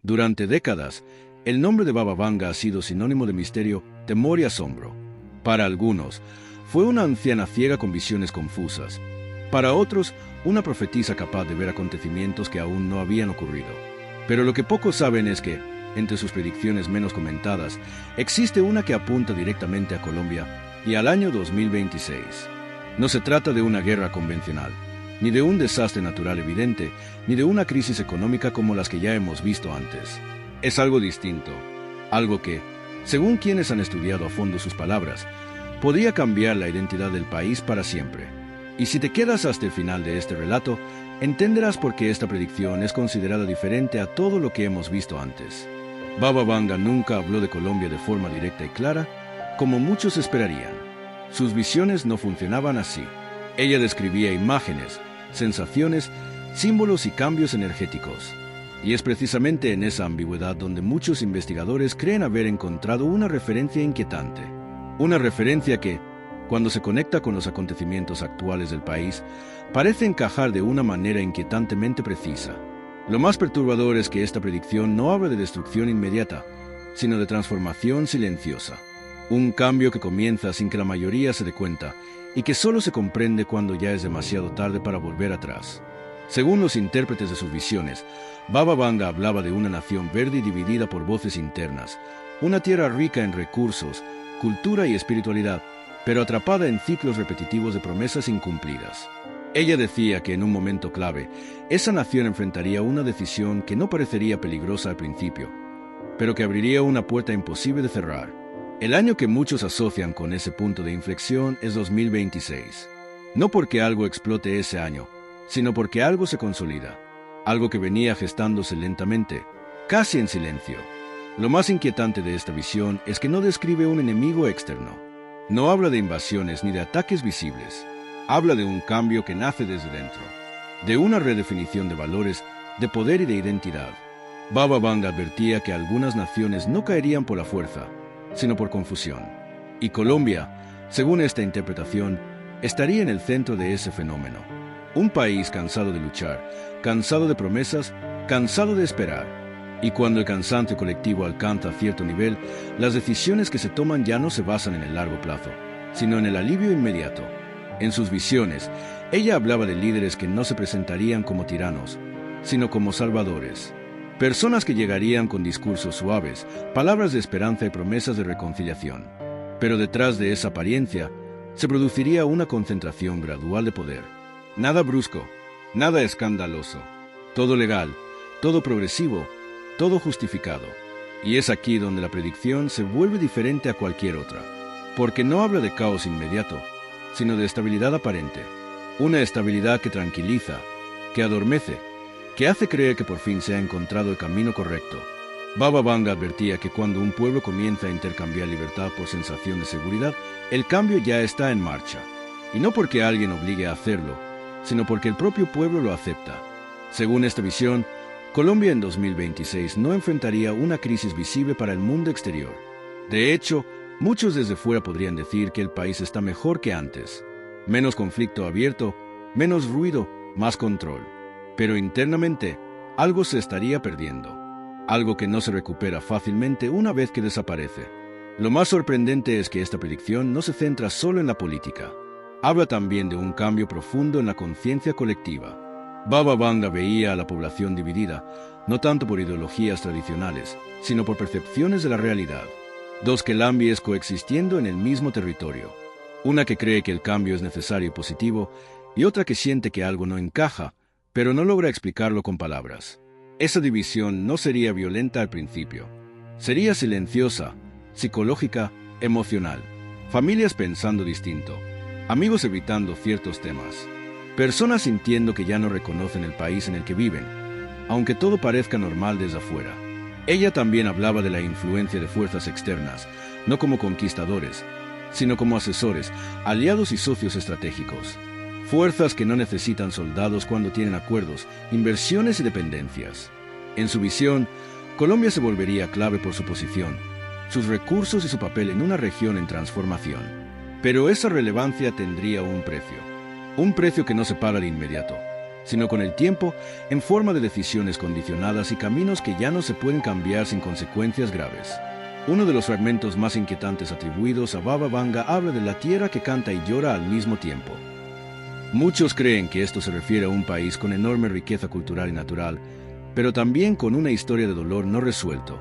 Durante décadas, el nombre de Baba Vanga ha sido sinónimo de misterio, temor y asombro. Para algunos, fue una anciana ciega con visiones confusas. Para otros, una profetisa capaz de ver acontecimientos que aún no habían ocurrido. Pero lo que pocos saben es que, entre sus predicciones menos comentadas, existe una que apunta directamente a Colombia y al año 2026. No se trata de una guerra convencional, ni de un desastre natural evidente, ni de una crisis económica como las que ya hemos visto antes. Es algo distinto, algo que, según quienes han estudiado a fondo sus palabras, podría cambiar la identidad del país para siempre. Y si te quedas hasta el final de este relato, entenderás por qué esta predicción es considerada diferente a todo lo que hemos visto antes. Baba Vanga nunca habló de Colombia de forma directa y clara, como muchos esperarían. Sus visiones no funcionaban así. Ella describía imágenes, sensaciones, símbolos y cambios energéticos. Y es precisamente en esa ambigüedad donde muchos investigadores creen haber encontrado una referencia inquietante. Una referencia que, cuando se conecta con los acontecimientos actuales del país, parece encajar de una manera inquietantemente precisa. Lo más perturbador es que esta predicción no habla de destrucción inmediata, sino de transformación silenciosa. Un cambio que comienza sin que la mayoría se dé cuenta y que solo se comprende cuando ya es demasiado tarde para volver atrás. Según los intérpretes de sus visiones, Baba Vanga hablaba de una nación verde y dividida por voces internas, una tierra rica en recursos, cultura y espiritualidad, pero atrapada en ciclos repetitivos de promesas incumplidas. Ella decía que en un momento clave, esa nación enfrentaría una decisión que no parecería peligrosa al principio, pero que abriría una puerta imposible de cerrar. El año que muchos asocian con ese punto de inflexión es 2026. No porque algo explote ese año, sino porque algo se consolida, algo que venía gestándose lentamente, casi en silencio. Lo más inquietante de esta visión es que no describe un enemigo externo. No habla de invasiones ni de ataques visibles. Habla de un cambio que nace desde dentro, de una redefinición de valores, de poder y de identidad. Baba Vanga advertía que algunas naciones no caerían por la fuerza, sino por confusión. Y Colombia, según esta interpretación, estaría en el centro de ese fenómeno. Un país cansado de luchar, cansado de promesas, cansado de esperar. Y cuando el cansancio colectivo alcanza cierto nivel, las decisiones que se toman ya no se basan en el largo plazo, sino en el alivio inmediato. En sus visiones, ella hablaba de líderes que no se presentarían como tiranos, sino como salvadores. Personas que llegarían con discursos suaves, palabras de esperanza y promesas de reconciliación. Pero detrás de esa apariencia, se produciría una concentración gradual de poder. Nada brusco, nada escandaloso. Todo legal, todo progresivo, todo justificado. Y es aquí donde la predicción se vuelve diferente a cualquier otra. Porque no habla de caos inmediato, sino de estabilidad aparente. Una estabilidad que tranquiliza, que adormece, que hace creer que por fin se ha encontrado el camino correcto. Baba Vanga advertía que cuando un pueblo comienza a intercambiar libertad por sensación de seguridad, el cambio ya está en marcha. Y no porque alguien obligue a hacerlo, sino porque el propio pueblo lo acepta. Según esta visión, Colombia en 2026 no enfrentaría una crisis visible para el mundo exterior. De hecho, muchos desde fuera podrían decir que el país está mejor que antes. Menos conflicto abierto, menos ruido, más control. Pero internamente, algo se estaría perdiendo. Algo que no se recupera fácilmente una vez que desaparece. Lo más sorprendente es que esta predicción no se centra solo en la política. Habla también de un cambio profundo en la conciencia colectiva. Baba Vanga veía a la población dividida, no tanto por ideologías tradicionales, sino por percepciones de la realidad. Dos quelambies coexistiendo en el mismo territorio. Una que cree que el cambio es necesario y positivo, y otra que siente que algo no encaja, pero no logra explicarlo con palabras. Esa división no sería violenta al principio. Sería silenciosa, psicológica, emocional. Familias pensando distinto. Amigos evitando ciertos temas. Personas sintiendo que ya no reconocen el país en el que viven, aunque todo parezca normal desde afuera. Ella también hablaba de la influencia de fuerzas externas, no como conquistadores, sino como asesores, aliados y socios estratégicos. Fuerzas que no necesitan soldados cuando tienen acuerdos, inversiones y dependencias. En su visión, Colombia se volvería clave por su posición, sus recursos y su papel en una región en transformación. Pero esa relevancia tendría un precio que no se paga de inmediato, sino con el tiempo en forma de decisiones condicionadas y caminos que ya no se pueden cambiar sin consecuencias graves. Uno de los fragmentos más inquietantes atribuidos a Baba Vanga habla de la tierra que canta y llora al mismo tiempo. Muchos creen que esto se refiere a un país con enorme riqueza cultural y natural, pero también con una historia de dolor no resuelto.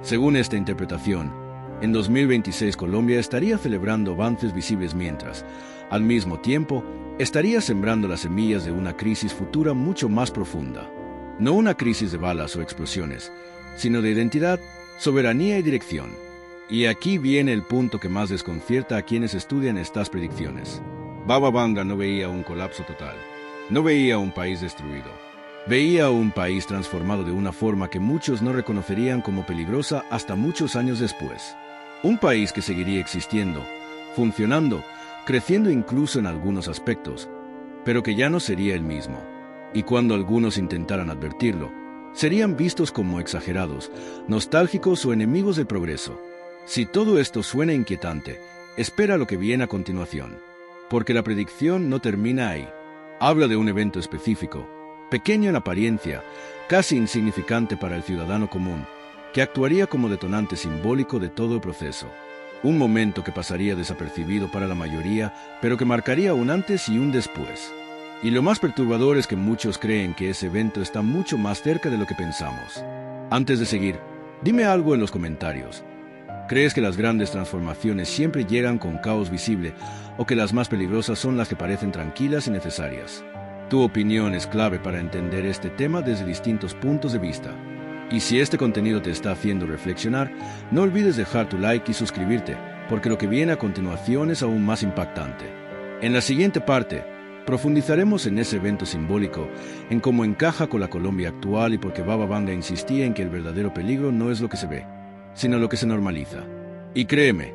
Según esta interpretación, en 2026 Colombia estaría celebrando avances visibles mientras, al mismo tiempo, estaría sembrando las semillas de una crisis futura mucho más profunda. No una crisis de balas o explosiones, sino de identidad, soberanía y dirección. Y aquí viene el punto que más desconcierta a quienes estudian estas predicciones. Baba Vanga no veía un colapso total, no veía un país destruido. Veía un país transformado de una forma que muchos no reconocerían como peligrosa hasta muchos años después. Un país que seguiría existiendo, funcionando, creciendo incluso en algunos aspectos, pero que ya no sería el mismo. Y cuando algunos intentaran advertirlo, serían vistos como exagerados, nostálgicos o enemigos del progreso. Si todo esto suena inquietante, espera lo que viene a continuación, porque la predicción no termina ahí. Habla de un evento específico, pequeño en apariencia, casi insignificante para el ciudadano común, que actuaría como detonante simbólico de todo el proceso. Un momento que pasaría desapercibido para la mayoría, pero que marcaría un antes y un después. Y lo más perturbador es que muchos creen que ese evento está mucho más cerca de lo que pensamos. Antes de seguir, dime algo en los comentarios. ¿Crees que las grandes transformaciones siempre llegan con caos visible o que las más peligrosas son las que parecen tranquilas y necesarias? Tu opinión es clave para entender este tema desde distintos puntos de vista. Y si este contenido te está haciendo reflexionar, no olvides dejar tu like y suscribirte, porque lo que viene a continuación es aún más impactante. En la siguiente parte, profundizaremos en ese evento simbólico, en cómo encaja con la Colombia actual y por qué Baba Vanga insistía en que el verdadero peligro no es lo que se ve, sino lo que se normaliza. Y créeme,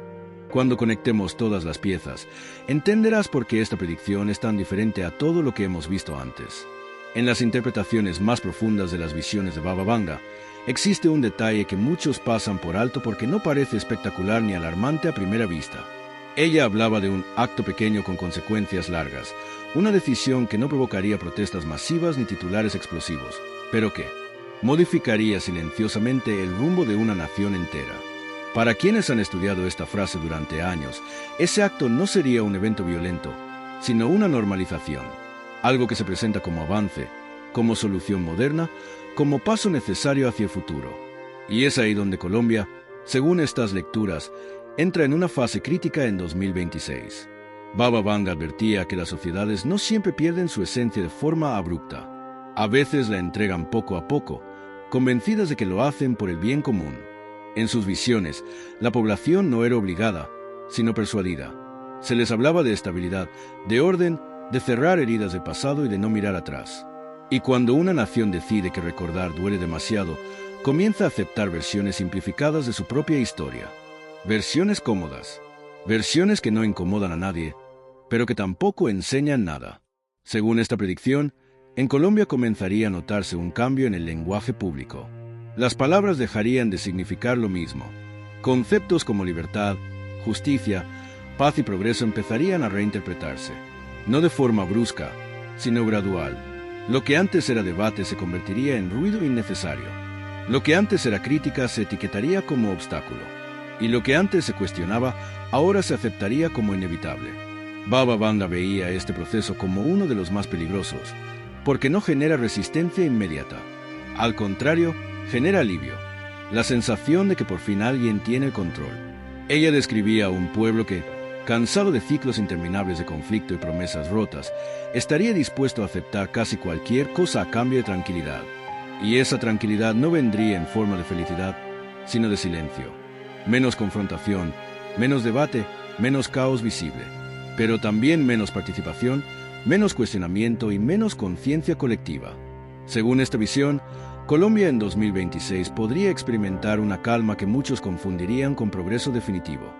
cuando conectemos todas las piezas, entenderás por qué esta predicción es tan diferente a todo lo que hemos visto antes. En las interpretaciones más profundas de las visiones de Baba Vanga, existe un detalle que muchos pasan por alto porque no parece espectacular ni alarmante a primera vista. Ella hablaba de un acto pequeño con consecuencias largas, una decisión que no provocaría protestas masivas ni titulares explosivos, pero que modificaría silenciosamente el rumbo de una nación entera. Para quienes han estudiado esta frase durante años, ese acto no sería un evento violento, sino una normalización, algo que se presenta como avance, como solución moderna, como paso necesario hacia el futuro. Y es ahí donde Colombia, según estas lecturas, entra en una fase crítica en 2026. Baba Vanga advertía que las sociedades no siempre pierden su esencia de forma abrupta. A veces la entregan poco a poco, convencidas de que lo hacen por el bien común. En sus visiones, la población no era obligada, sino persuadida. Se les hablaba de estabilidad, de orden, de cerrar heridas del pasado y de no mirar atrás. Y cuando una nación decide que recordar duele demasiado, comienza a aceptar versiones simplificadas de su propia historia. Versiones cómodas, versiones que no incomodan a nadie, pero que tampoco enseñan nada. Según esta predicción, en Colombia comenzaría a notarse un cambio en el lenguaje público. Las palabras dejarían de significar lo mismo. Conceptos como libertad, justicia, paz y progreso empezarían a reinterpretarse, no de forma brusca, sino gradual. Lo que antes era debate se convertiría en ruido innecesario. Lo que antes era crítica se etiquetaría como obstáculo. Y lo que antes se cuestionaba, ahora se aceptaría como inevitable. Baba Vanga veía este proceso como uno de los más peligrosos, porque no genera resistencia inmediata. Al contrario, genera alivio, la sensación de que por fin alguien tiene el control. Ella describía a un pueblo que, cansado de ciclos interminables de conflicto y promesas rotas, estaría dispuesto a aceptar casi cualquier cosa a cambio de tranquilidad. Y esa tranquilidad no vendría en forma de felicidad, sino de silencio. Menos confrontación, menos debate, menos caos visible, pero también menos participación, menos cuestionamiento y menos conciencia colectiva. Según esta visión, Colombia en 2026 podría experimentar una calma que muchos confundirían con progreso definitivo.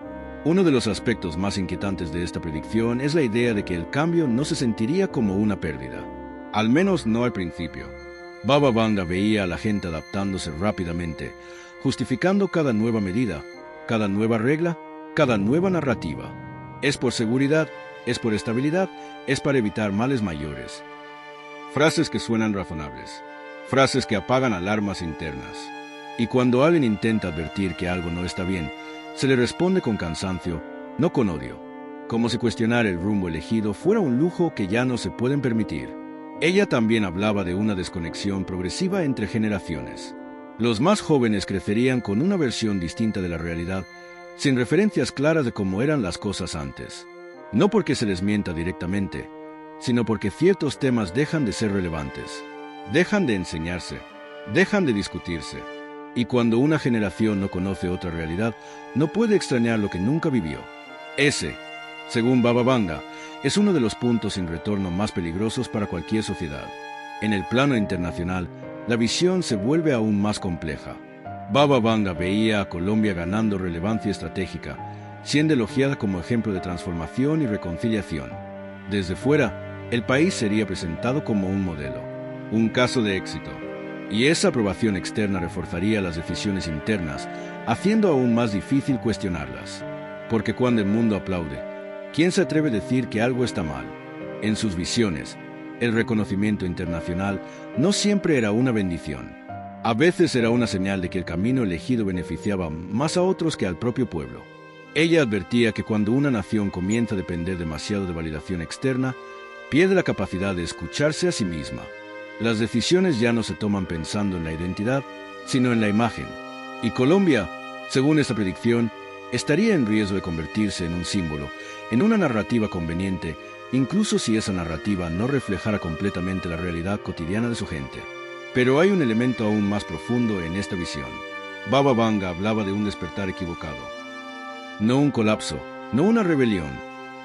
Uno de los aspectos más inquietantes de esta predicción es la idea de que el cambio no se sentiría como una pérdida, al menos no al principio. Baba Vanga veía a la gente adaptándose rápidamente, justificando cada nueva medida, cada nueva regla, cada nueva narrativa. Es por seguridad, es por estabilidad, es para evitar males mayores. Frases que suenan razonables. Frases que apagan alarmas internas. Y cuando alguien intenta advertir que algo no está bien, se le responde con cansancio, no con odio, como si cuestionar el rumbo elegido fuera un lujo que ya no se pueden permitir. Ella también hablaba de una desconexión progresiva entre generaciones. Los más jóvenes crecerían con una versión distinta de la realidad, sin referencias claras de cómo eran las cosas antes. No porque se les mienta directamente, sino porque ciertos temas dejan de ser relevantes, dejan de enseñarse, dejan de discutirse. Y cuando una generación no conoce otra realidad, no puede extrañar lo que nunca vivió. Ese, según Baba Vanga, es uno de los puntos sin retorno más peligrosos para cualquier sociedad. En el plano internacional, la visión se vuelve aún más compleja. Baba Vanga veía a Colombia ganando relevancia estratégica, siendo elogiada como ejemplo de transformación y reconciliación. Desde fuera, el país sería presentado como un modelo, un caso de éxito. Y esa aprobación externa reforzaría las decisiones internas, haciendo aún más difícil cuestionarlas. Porque cuando el mundo aplaude, ¿quién se atreve a decir que algo está mal? En sus visiones, el reconocimiento internacional no siempre era una bendición. A veces era una señal de que el camino elegido beneficiaba más a otros que al propio pueblo. Ella advertía que cuando una nación comienza a depender demasiado de validación externa, pierde la capacidad de escucharse a sí misma. Las decisiones ya no se toman pensando en la identidad, sino en la imagen. Y Colombia, según esta predicción, estaría en riesgo de convertirse en un símbolo, en una narrativa conveniente, incluso si esa narrativa no reflejara completamente la realidad cotidiana de su gente. Pero hay un elemento aún más profundo en esta visión. Baba Vanga hablaba de un despertar equivocado. No un colapso, no una rebelión,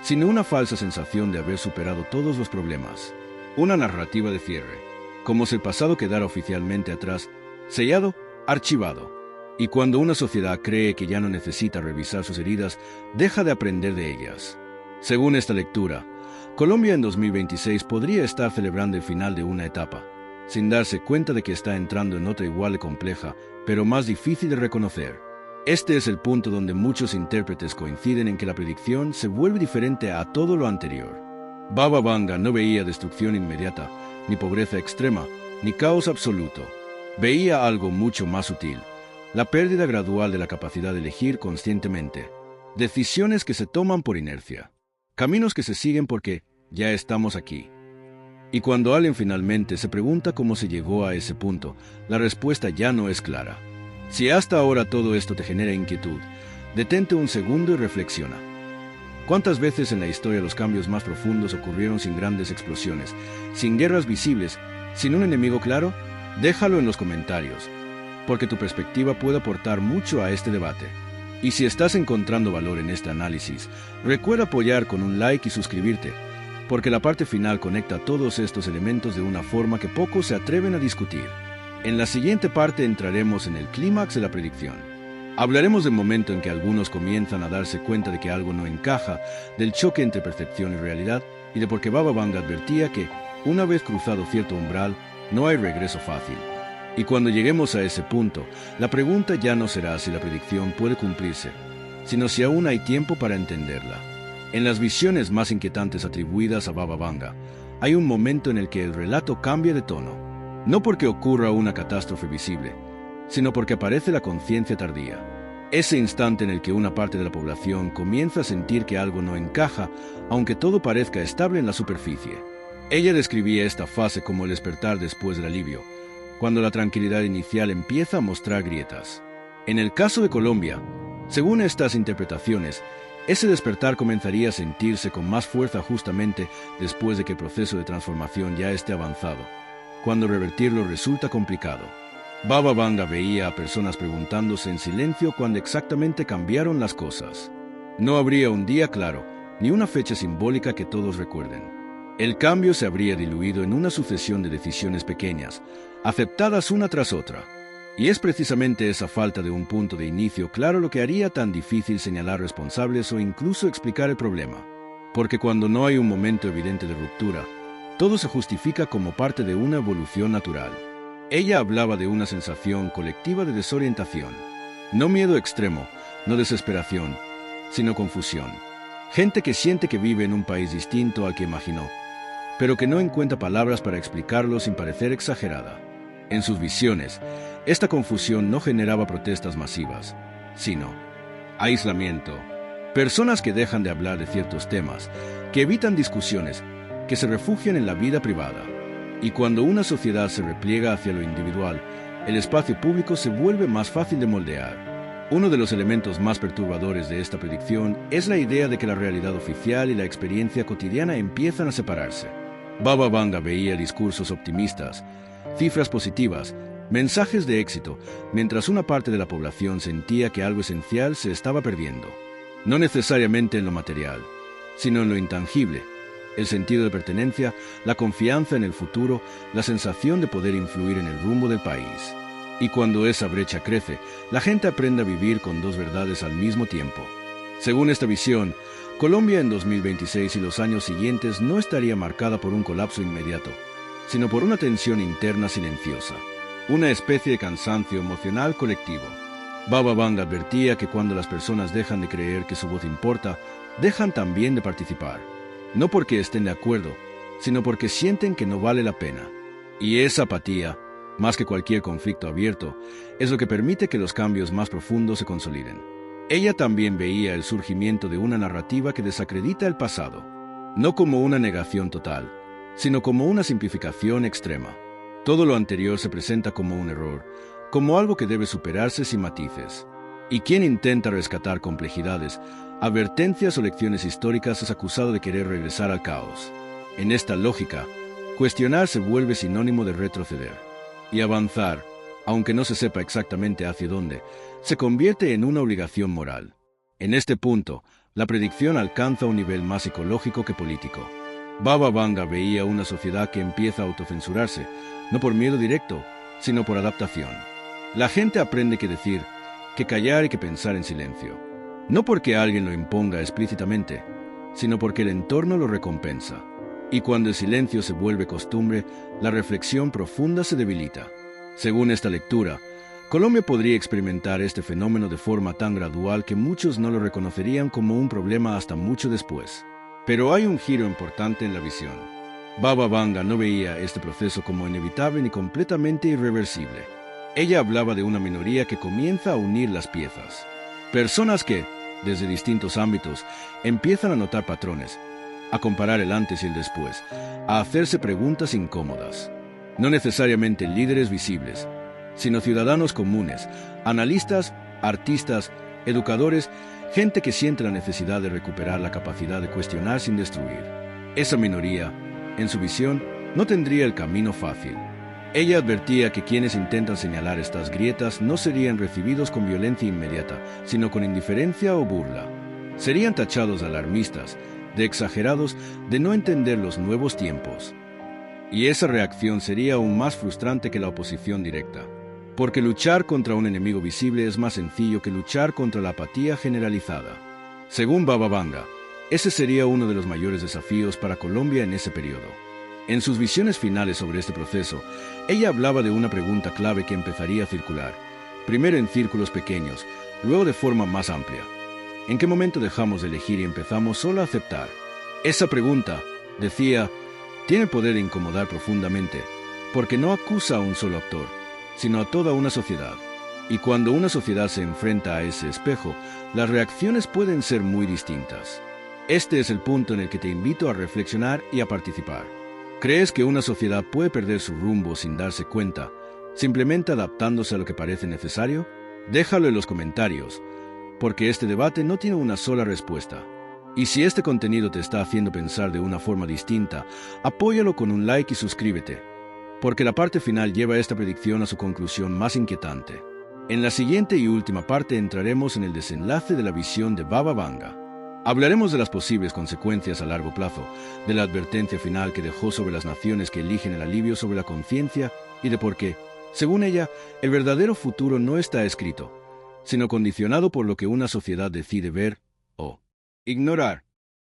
sino una falsa sensación de haber superado todos los problemas. Una narrativa de cierre, como si el pasado quedara oficialmente atrás, sellado, archivado. Y cuando una sociedad cree que ya no necesita revisar sus heridas, deja de aprender de ellas. Según esta lectura, Colombia en 2026 podría estar celebrando el final de una etapa, sin darse cuenta de que está entrando en otra igual de compleja, pero más difícil de reconocer. Este es el punto donde muchos intérpretes coinciden en que la predicción se vuelve diferente a todo lo anterior. Baba Vanga no veía destrucción inmediata, ni pobreza extrema, ni caos absoluto. Veía algo mucho más sutil, la pérdida gradual de la capacidad de elegir conscientemente. Decisiones que se toman por inercia. Caminos que se siguen porque ya estamos aquí. Y cuando alguien finalmente se pregunta cómo se llegó a ese punto, la respuesta ya no es clara. Si hasta ahora todo esto te genera inquietud, detente un segundo y reflexiona. ¿Cuántas veces en la historia los cambios más profundos ocurrieron sin grandes explosiones, sin guerras visibles, sin un enemigo claro? Déjalo en los comentarios, porque tu perspectiva puede aportar mucho a este debate. Y si estás encontrando valor en este análisis, recuerda apoyar con un like y suscribirte, porque la parte final conecta todos estos elementos de una forma que pocos se atreven a discutir. En la siguiente parte entraremos en el clímax de la predicción. Hablaremos del momento en que algunos comienzan a darse cuenta de que algo no encaja, del choque entre percepción y realidad, y de por qué Baba Vanga advertía que, una vez cruzado cierto umbral, no hay regreso fácil. Y cuando lleguemos a ese punto, la pregunta ya no será si la predicción puede cumplirse, sino si aún hay tiempo para entenderla. En las visiones más inquietantes atribuidas a Baba Vanga, hay un momento en el que el relato cambia de tono. No porque ocurra una catástrofe visible, sino porque aparece la conciencia tardía. Ese instante en el que una parte de la población comienza a sentir que algo no encaja, aunque todo parezca estable en la superficie. Ella describía esta fase como el despertar después del alivio, cuando la tranquilidad inicial empieza a mostrar grietas. En el caso de Colombia, según estas interpretaciones, ese despertar comenzaría a sentirse con más fuerza justamente después de que el proceso de transformación ya esté avanzado, cuando revertirlo resulta complicado. Baba Vanga veía a personas preguntándose en silencio cuándo exactamente cambiaron las cosas. No habría un día claro, ni una fecha simbólica que todos recuerden. El cambio se habría diluido en una sucesión de decisiones pequeñas, aceptadas una tras otra. Y es precisamente esa falta de un punto de inicio claro lo que haría tan difícil señalar responsables o incluso explicar el problema. Porque cuando no hay un momento evidente de ruptura, todo se justifica como parte de una evolución natural. Ella hablaba de una sensación colectiva de desorientación. No miedo extremo, no desesperación, sino confusión. Gente que siente que vive en un país distinto al que imaginó. pero que no encuentra palabras para explicarlo sin parecer exagerada. En sus visiones, esta confusión no generaba protestas masivas, sino aislamiento. Personas que dejan de hablar de ciertos temas, que evitan discusiones, que se refugian en la vida privada. Y cuando una sociedad se repliega hacia lo individual, el espacio público se vuelve más fácil de moldear. Uno de los elementos más perturbadores de esta predicción es la idea de que la realidad oficial y la experiencia cotidiana empiezan a separarse. Baba Vanga veía discursos optimistas, cifras positivas, mensajes de éxito, mientras una parte de la población sentía que algo esencial se estaba perdiendo. No necesariamente en lo material, sino en lo intangible, el sentido de pertenencia, la confianza en el futuro, la sensación de poder influir en el rumbo del país. Y cuando esa brecha crece, la gente aprende a vivir con dos verdades al mismo tiempo. Según esta visión, Colombia en 2026 y los años siguientes no estaría marcada por un colapso inmediato, sino por una tensión interna silenciosa, una especie de cansancio emocional colectivo. Baba Vanga advertía que cuando las personas dejan de creer que su voz importa, dejan también de participar. No porque estén de acuerdo, sino porque sienten que no vale la pena. Y esa apatía, más que cualquier conflicto abierto, es lo que permite que los cambios más profundos se consoliden. Ella también veía el surgimiento de una narrativa que desacredita el pasado, no como una negación total, sino como una simplificación extrema. Todo lo anterior se presenta como un error, como algo que debe superarse sin matices. Y quien intenta rescatar complejidades, advertencias o lecciones históricas es acusado de querer regresar al caos. En esta lógica, cuestionar se vuelve sinónimo de retroceder. Y avanzar, aunque no se sepa exactamente hacia dónde, se convierte en una obligación moral. En este punto, la predicción alcanza un nivel más psicológico que político. Baba Vanga veía una sociedad que empieza a autocensurarse, no por miedo directo, sino por adaptación. La gente aprende que decir, que callar y que pensar en silencio. No porque alguien lo imponga explícitamente, sino porque el entorno lo recompensa. Y cuando el silencio se vuelve costumbre, la reflexión profunda se debilita. Según esta lectura, Colombia podría experimentar este fenómeno de forma tan gradual que muchos no lo reconocerían como un problema hasta mucho después. Pero hay un giro importante en la visión. Baba Vanga no veía este proceso como inevitable ni completamente irreversible. Ella hablaba de una minoría que comienza a unir las piezas. Personas que, desde distintos ámbitos, empiezan a notar patrones, a comparar el antes y el después, a hacerse preguntas incómodas. No necesariamente líderes visibles, sino ciudadanos comunes, analistas, artistas, educadores, gente que siente la necesidad de recuperar la capacidad de cuestionar sin destruir. Esa minoría, en su visión, no tendría el camino fácil. Ella advertía que quienes intentan señalar estas grietas no serían recibidos con violencia inmediata, sino con indiferencia o burla. Serían tachados de alarmistas, de exagerados, de no entender los nuevos tiempos. Y esa reacción sería aún más frustrante que la oposición directa, porque luchar contra un enemigo visible es más sencillo que luchar contra la apatía generalizada. Según Baba Vanga, ese sería uno de los mayores desafíos para Colombia en ese periodo. En sus visiones finales sobre este proceso, ella hablaba de una pregunta clave que empezaría a circular, primero en círculos pequeños, luego de forma más amplia. ¿En qué momento dejamos de elegir y empezamos solo a aceptar? Esa pregunta, decía, tiene el poder de incomodar profundamente, porque no acusa a un solo actor, sino a toda una sociedad. Y cuando una sociedad se enfrenta a ese espejo, las reacciones pueden ser muy distintas. Este es el punto en el que te invito a reflexionar y a participar. ¿Crees que una sociedad puede perder su rumbo sin darse cuenta, simplemente adaptándose a lo que parece necesario? Déjalo en los comentarios, porque este debate no tiene una sola respuesta. Y si este contenido te está haciendo pensar de una forma distinta, apóyalo con un like y suscríbete, porque la parte final lleva esta predicción a su conclusión más inquietante. En la siguiente y última parte entraremos en el desenlace de la visión de Baba Vanga. Hablaremos de las posibles consecuencias a largo plazo, de la advertencia final que dejó sobre las naciones que eligen el alivio sobre la conciencia y de por qué, según ella, el verdadero futuro no está escrito, sino condicionado por lo que una sociedad decide ver o ignorar.